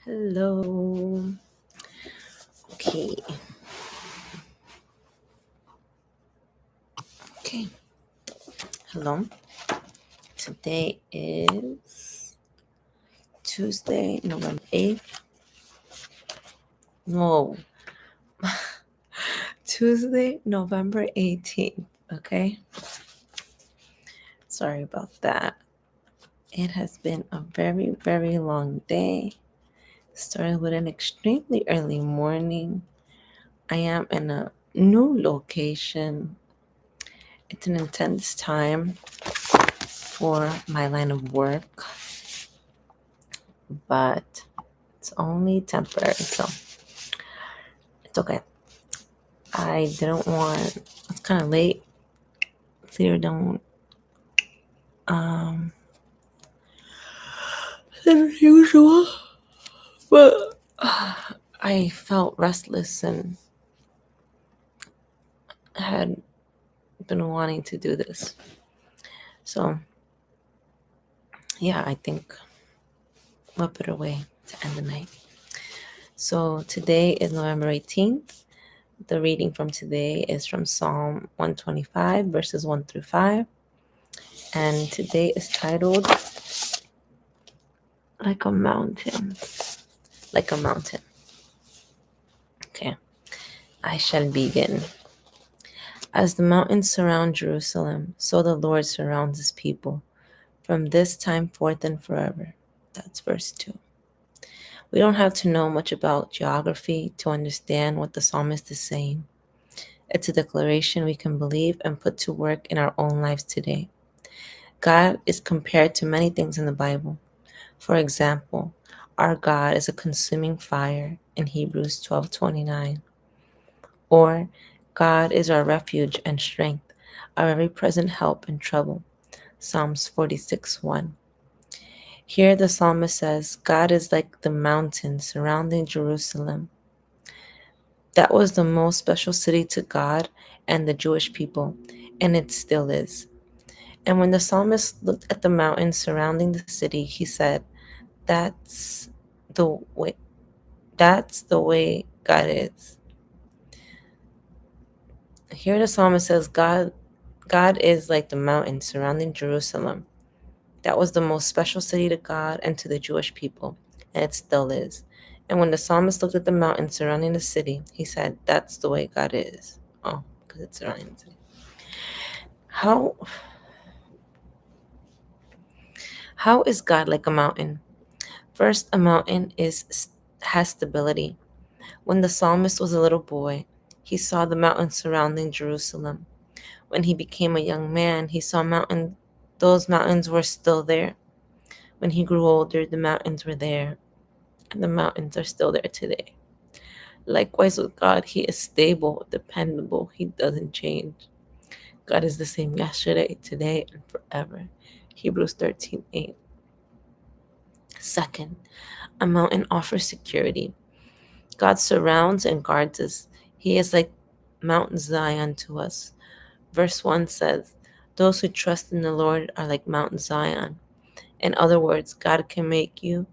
Hello. Okay. Okay. Hello. Today is Tuesday, November 8th. No, Tuesday, November 18th. Okay. Sorry about that. It has been a very, very long day. Started with an extremely early morning. I am in a new location. It's an intense time for my line of work, but it's only temporary, so it's okay. I didn't want. It's kind of late. Clear don't um than usual, but I felt restless and had been wanting to do this. So yeah, I think what better way to end the night. So today is November 18th. The reading from today is from Psalm 125, verses 1 through 5. And today is titled Like a Mountain. Like a Mountain. Okay, I shall begin. As the mountains surround Jerusalem, so the Lord surrounds his people from this time forth and forever. That's verse 2. We don't have to know much about geography to understand what the psalmist is saying. It's a declaration we can believe and put to work in our own lives today. God is compared to many things in the Bible. For example, our God is a consuming fire in Hebrews 12:29. Or, God is our refuge and strength, our very present help in trouble. Psalms 46:1. Here the psalmist says, God is like the mountain surrounding Jerusalem. That was the most special city to God and the Jewish people, and it still is. And when the psalmist looked at the mountain surrounding the city, he said, That's the way that's the way God is. Here the psalmist says, God is like the mountain surrounding Jerusalem. That was the most special city to God and to the Jewish people, and it still is. And when the psalmist looked at the mountain surrounding the city, he said, That's the way God is. Oh, because it's surrounding the city. How how is God like a mountain? First, a mountain has stability. When the psalmist was a little boy, he saw the mountains surrounding Jerusalem. When he became a young man, he saw those mountains were still there. When he grew older, the mountains were there, and the mountains are still there today. Likewise with God, he is stable, dependable, he doesn't change. God is the same yesterday, today, and forever. Hebrews 13:8. Second, a mountain offers security. God surrounds and guards us. He is like Mount Zion to us. Verse 1 says, Those who trust in the Lord are like Mount Zion. In other words, God can make you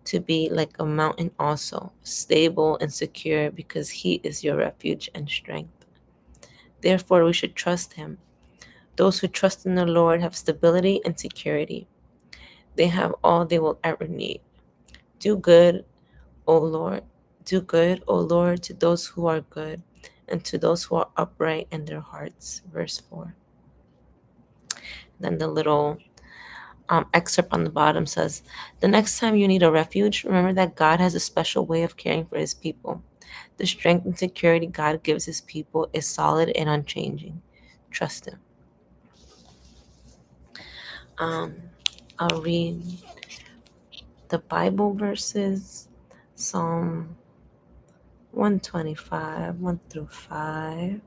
to be like a mountain also, stable and secure because he is your refuge and strength. Therefore, we should trust him. Those who trust in the Lord have stability and security. They have all they will ever need. Do good, O Lord. Do good, O Lord, to those who are good and to those who are upright in their hearts. Verse 4. Then the little excerpt on the bottom says, The next time you need a refuge, remember that God has a special way of caring for his people. The strength and security God gives his people is solid and unchanging. Trust him. Um, I'll read the Bible verses, Psalm 125, 1 through 5.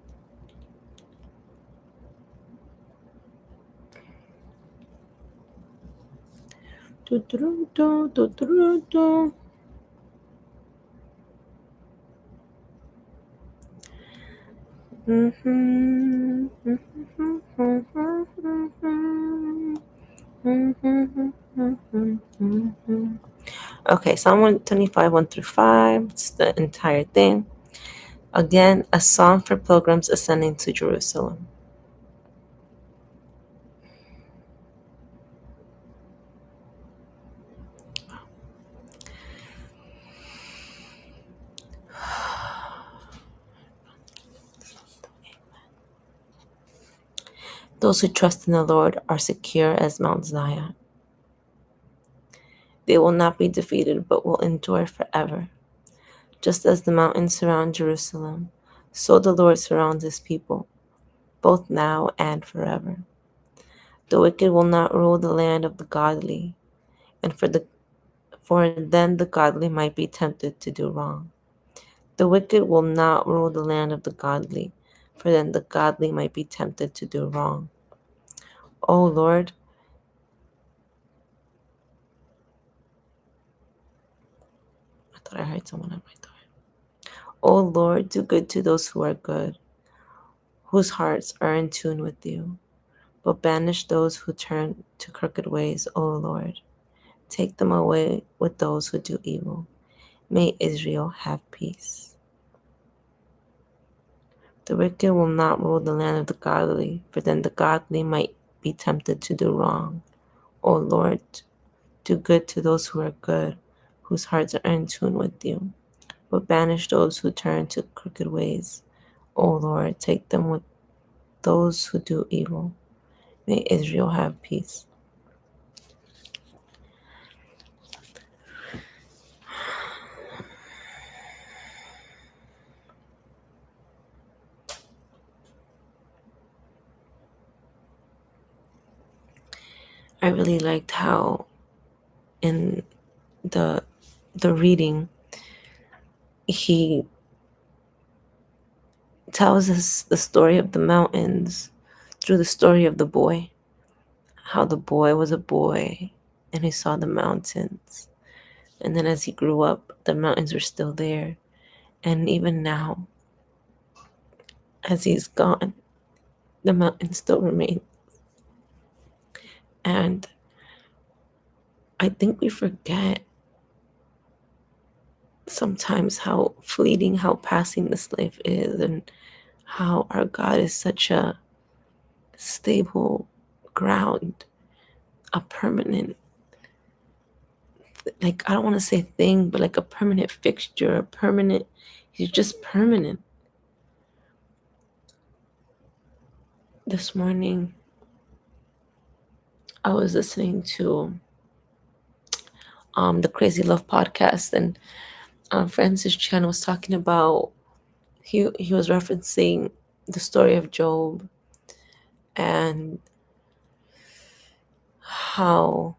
Do, do, do, do, do, do. Mhm, mhm, mhm, mhm, mhm, mhm, mhm. Okay, Psalm 125, 1 through 5. It's the entire thing. Again, a song for pilgrims ascending to Jerusalem. Those who trust in the Lord are secure as Mount Zion. They will not be defeated, but will endure forever. Just as the mountains surround Jerusalem, so the Lord surrounds his people, both now and forever. The wicked will not rule the land of the godly, and for then the godly might be tempted to do wrong. The wicked will not rule the land of the godly, for then the godly might be tempted to do wrong. O Lord, I thought I heard someone at my door. O Lord, do good to those who are good, whose hearts are in tune with you. But banish those who turn to crooked ways, O Lord. Take them away with those who do evil. May Israel have peace. The wicked will not rule the land of the godly, for then the godly might be tempted to do wrong. O Lord, do good to those who are good, whose hearts are in tune with you. But banish those who turn to crooked ways. O Lord, take them with those who do evil. May Israel have peace. I really liked how in the reading he tells us the story of the mountains through the story of the boy. How the boy was a boy and he saw the mountains. And then as he grew up, the mountains were still there. And even now, as he's gone, the mountains still remain. And I think we forget sometimes how fleeting, how passing this life is, and how our God is such a stable ground, a permanent, like, I don't want to say thing, but like a permanent fixture, a permanent, he's just permanent. This morning, I was listening to the Crazy Love podcast, and Francis Chan was talking about, he was referencing the story of Job and how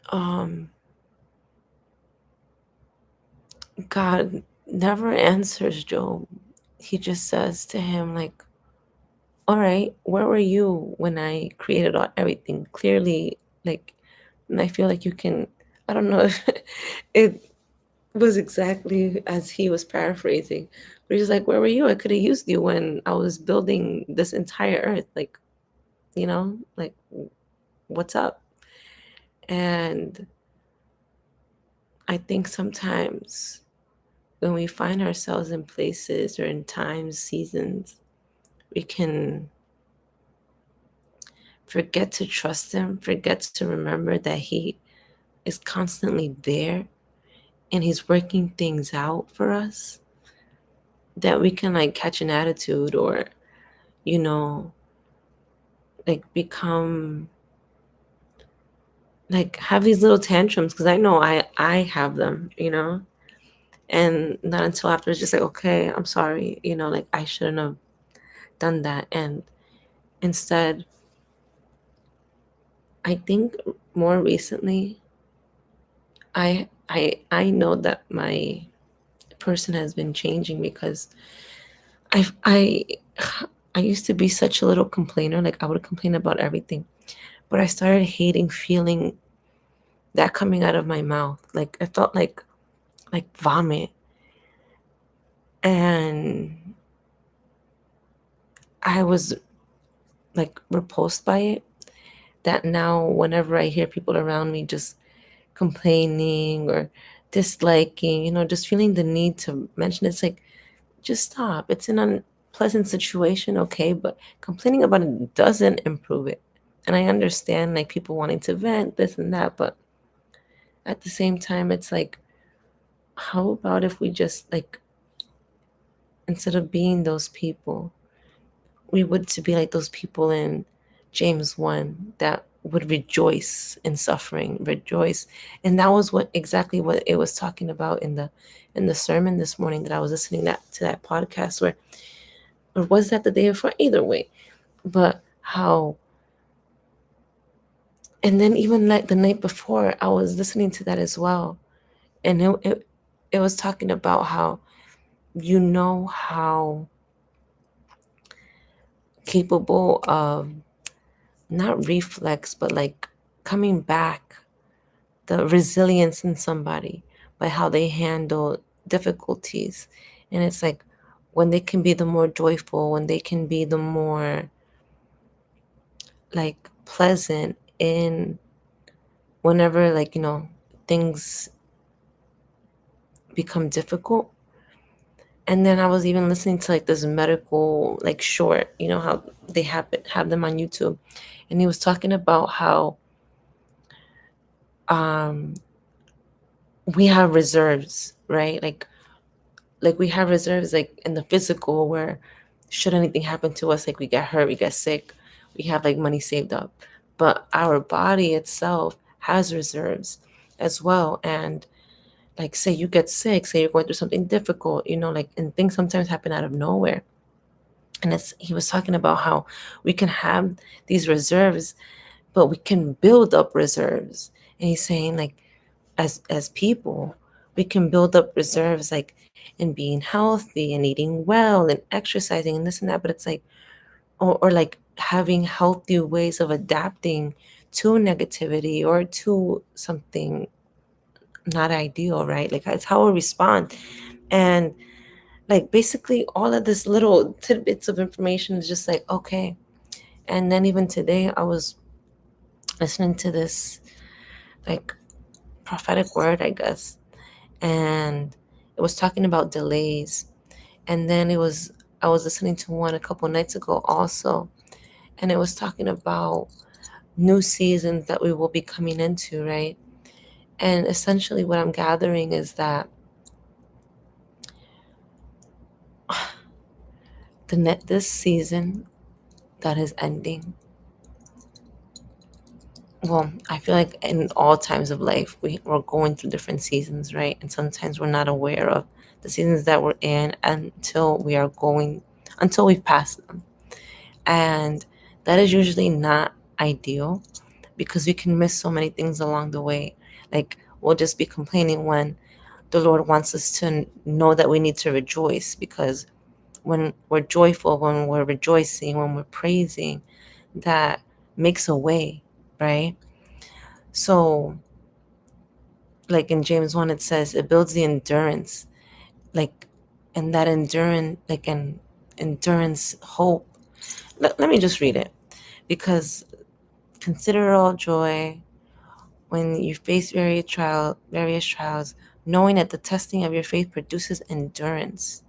um, God never answers Job. He just says to him, like, all right, where were you when I created everything? Clearly, like, and I feel like you can, I don't know if it was exactly as he was paraphrasing, but he's like, where were you? I could have used you when I was building this entire earth. Like, like, what's up? And I think sometimes when we find ourselves in places or in times, seasons, we can forget to trust him, forget to remember that he is constantly there and he's working things out for us, that we can like catch an attitude or, you know, like become like have these little tantrums, because I know I have them, and not until after it's just like, okay, I'm sorry, like I shouldn't have done that. And instead, I think more recently, I know that my person has been changing, because I I used to be such a little complainer. Like I would complain about everything, but I started hating feeling that coming out of my mouth. Like I felt like vomit, and I was like repulsed by it. That now, whenever I hear people around me just complaining or disliking, just feeling the need to mention it. It's like, just stop. It's an unpleasant situation, okay, but complaining about it doesn't improve it. And I understand like people wanting to vent this and that, but at the same time, it's like, how about if we just like, instead of being those people, we would to be like those people in James 1 that would rejoice in suffering, rejoice. And that was what exactly what it was talking about in the sermon this morning that I was listening to that podcast where, or was that the day before? Either way. But how, and then even like the night before, I was listening to that as well. And it was talking about how, how capable of not reflex, but like coming back, the resilience in somebody by how they handle difficulties. And it's like when they can be the more joyful, when they can be the more like pleasant in whenever like, things become difficult. And then I was even listening to like this medical like short, how they have them on YouTube. And he was talking about how um we have reserves, right? Like we have reserves like in the physical where should anything happen to us, like we get hurt, we get sick, we have like money saved up. But our body itself has reserves as well. And like say you get sick, say you're going through something difficult, like, and things sometimes happen out of nowhere. And he was talking about how we can have these reserves, but we can build up reserves. And he's saying like, as people, we can build up reserves like in being healthy and eating well and exercising and this and that. But it's like, or like having healthy ways of adapting to negativity or to something not ideal, right? Like it's how we respond. And like basically all of this little tidbits of information is just like, okay. And then even today I was listening to this like prophetic word, I guess, and it was talking about delays. And then I was listening to one a couple nights ago also, and it was talking about new seasons that we will be coming into, right? And essentially what I'm gathering is that this season that is ending, well, I feel like in all times of life we're going through different seasons, right? And sometimes we're not aware of the seasons that we're in until we've passed them. And that is usually not ideal because we can miss so many things along the way. Like we'll just be complaining when the Lord wants us to know that we need to rejoice, because when we're joyful, when we're rejoicing, when we're praising, that makes a way, right? So like in James 1 it says it builds the endurance, like, and that endurance, like an endurance hope. Let me just read it, because consider all joy when you face various trials, knowing that the testing of your faith produces endurance,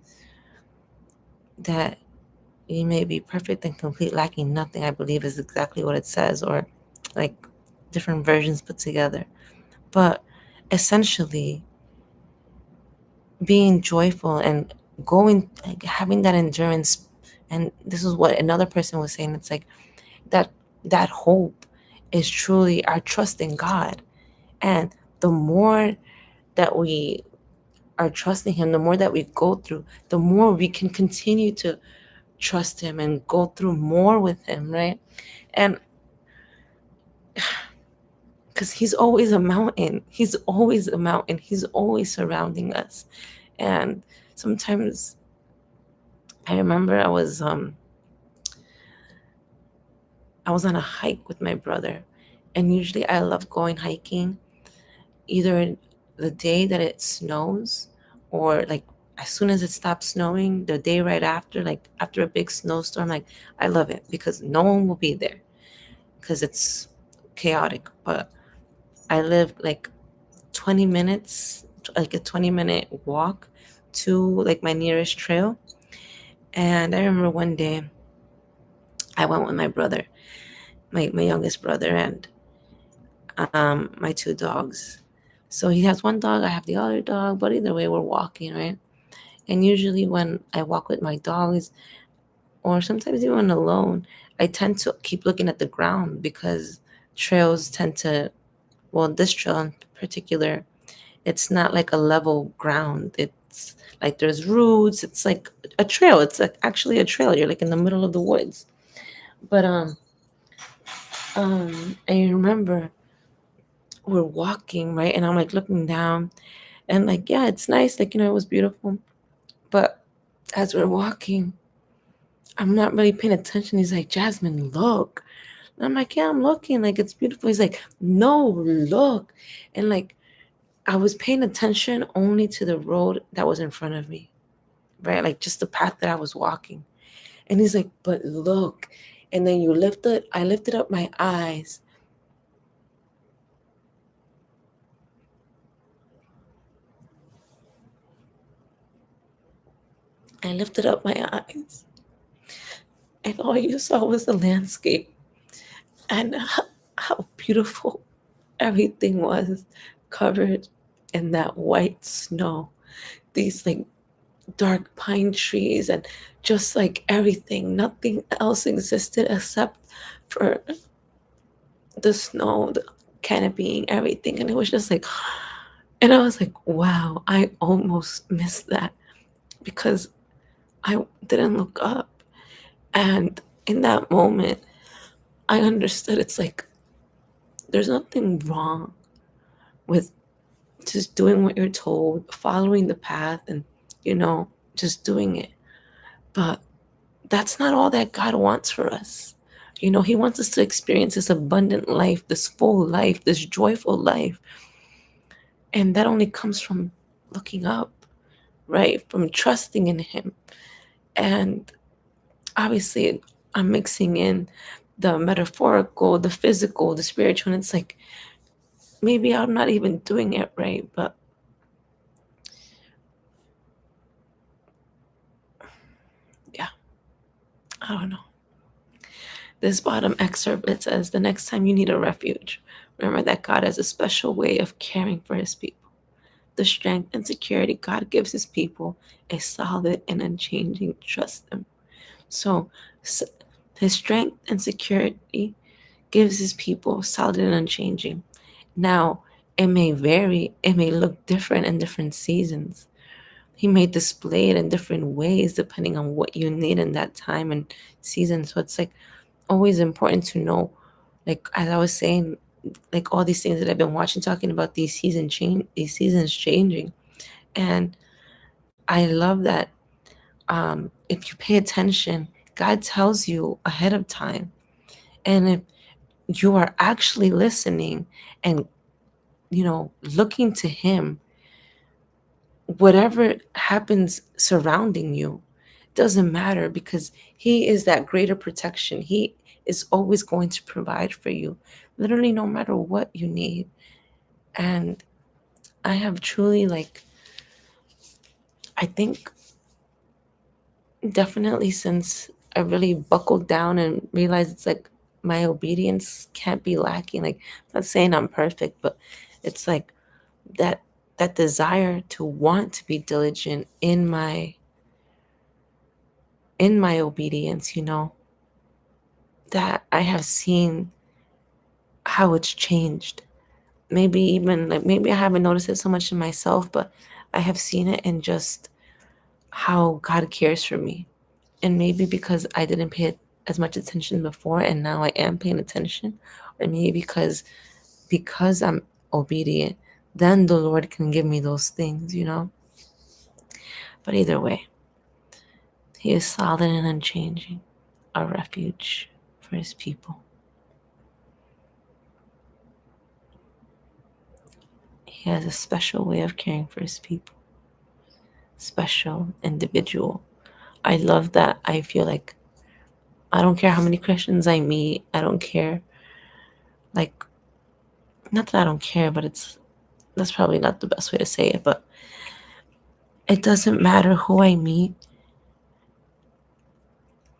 that you may be perfect and complete, lacking nothing, I believe is exactly what it says, or like different versions put together. But essentially, being joyful and going, like having that endurance, and this is what another person was saying. It's like that hope is truly our trust in God, and the more that we are trusting him, the more that we go through, the more we can continue to trust him and go through more with him, right? And because he's always a mountain, he's always a mountain, he's always surrounding us. And sometimes I remember I was on a hike with my brother, and usually I love going hiking either the day that it snows, or like as soon as it stops snowing, the day right after, like after a big snowstorm. Like I love it because no one will be there because it's chaotic. But I live like 20 minutes, like a 20-minute walk to like my nearest trail. And I remember one day I went with my brother, my youngest brother, and my two dogs. So he has one dog, I have the other dog, but either way, we're walking, right? And usually when I walk with my dogs, or sometimes even alone, I tend to keep looking at the ground because trails tend to, well, this trail in particular, it's not like a level ground. It's like there's roots. It's like a trail. It's like actually a trail. You're like in the middle of the woods. But I remember we're walking, right, and I'm like looking down, and like, yeah, it's nice, like, it was beautiful. But as we're walking, I'm not really paying attention. He's like, Jasmine, look. And I'm like, yeah, I'm looking, like, it's beautiful. He's like, no, look. And like, I was paying attention only to the road that was in front of me, right? Like just the path that I was walking. And he's like, but look. And then I lifted up my eyes. I lifted up my eyes. And all you saw was the landscape and how beautiful everything was, covered in that white snow. These like dark pine trees, and just like everything, nothing else existed except for the snow, the canopying, everything. And it was just like, and I was like, wow, I almost missed that because I didn't look up. And in that moment, I understood it's like there's nothing wrong with just doing what you're told, following the path, and, you know, just doing it. But that's not all that God wants for us. He wants us to experience this abundant life, this full life, this joyful life. And that only comes from looking up, right? From trusting in Him. And obviously, I'm mixing in the metaphorical, the physical, the spiritual. And it's like, maybe I'm not even doing it right, but yeah, I don't know. This bottom excerpt, it says, the next time you need a refuge, remember that God has a special way of caring for His people. The strength and security God gives His people is solid and unchanging. Trust Him. So, His strength and security gives His people solid and unchanging. Now, it may vary, it may look different in different seasons. He may display it in different ways depending on what you need in that time and season. So it's like always important to know, like as I was saying, like all these things that I've been watching, talking about these seasons changing. And I love that if you pay attention, God tells you ahead of time. And if you are actually listening and, looking to Him, whatever happens surrounding you doesn't matter because He is that greater protection. He is always going to provide for you, literally, no matter what you need. And I have truly, like, I think definitely since I really buckled down and realized it's like my obedience can't be lacking. Like, I'm not saying I'm perfect, but it's like that desire to want to be diligent in my obedience, that I have seen how it's changed. Maybe even like maybe I haven't noticed it so much in myself, but I have seen it in just how God cares for me. And maybe because I didn't pay as much attention before and now I am paying attention, or maybe because I'm obedient, then the Lord can give me those things. But either way, He is solid and unchanging, a refuge for His people. He has a special way of caring for His people, special, individual. I love that. I feel like I don't care how many Christians I meet. I don't care. Like, not that I don't care, but it's that's probably not the best way to say it, but it doesn't matter who I meet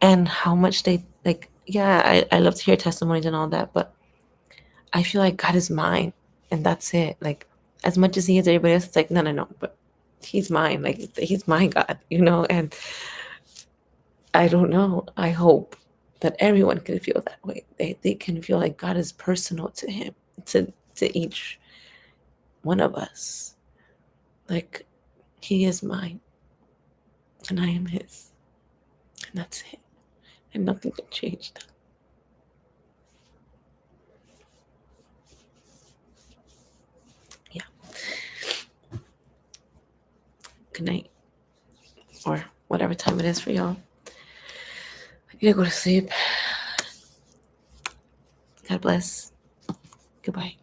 and how much they like. Yeah, I love to hear testimonies and all that, but I feel like God is mine, and that's it. Like, as much as He is everybody else, it's like, no, no, no, but He's mine. Like, He's my God, And I don't know. I hope that everyone can feel that way. They can feel like God is personal to him, to each one of us. Like, He is mine, and I am His, and that's it. And nothing can change that. Yeah. Good night, or whatever time it is for y'all. I need to go to sleep. God bless. Goodbye.